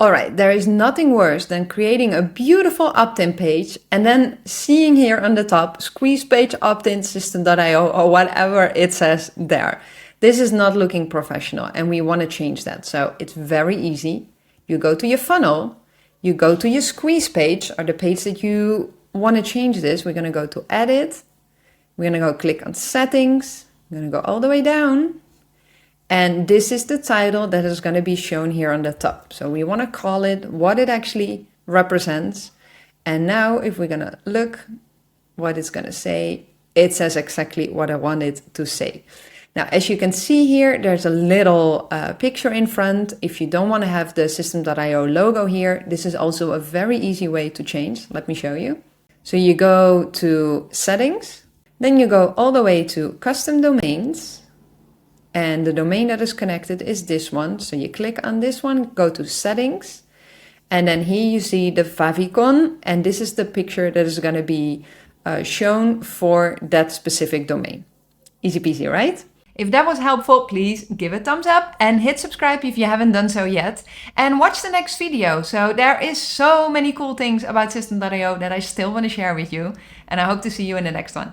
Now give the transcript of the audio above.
All right, there is nothing worse than creating a beautiful opt-in page and then seeing here on the top, squeeze page opt-in system.io or whatever it says there. This is not looking professional and we want to change that. So it's very easy. You go to your funnel, you go to your squeeze page or the page that you want to change this. We're going to go to edit. We're going to go click on settings. I'm going to go all the way down. And this is the title that is going to be shown here on the top. So we want to call it what it actually represents. And now if we're going to look what it's going to say, it says exactly what I want it to say. Now, as you can see here, there's a little picture in front. If you don't want to have the system.io logo here, this is also a very easy way to change. Let me show you. So you go to settings, then you go all the way to custom domains. And the domain that is connected is this one. So you click on this one, go to settings. And then here you see the Favicon. And this is the picture that is going to be shown for that specific domain. Easy peasy, right? If that was helpful, please give a thumbs up and hit subscribe if you haven't done so yet. And watch the next video. So there is so many cool things about System.io that I still want to share with you. And I hope to see you in the next one.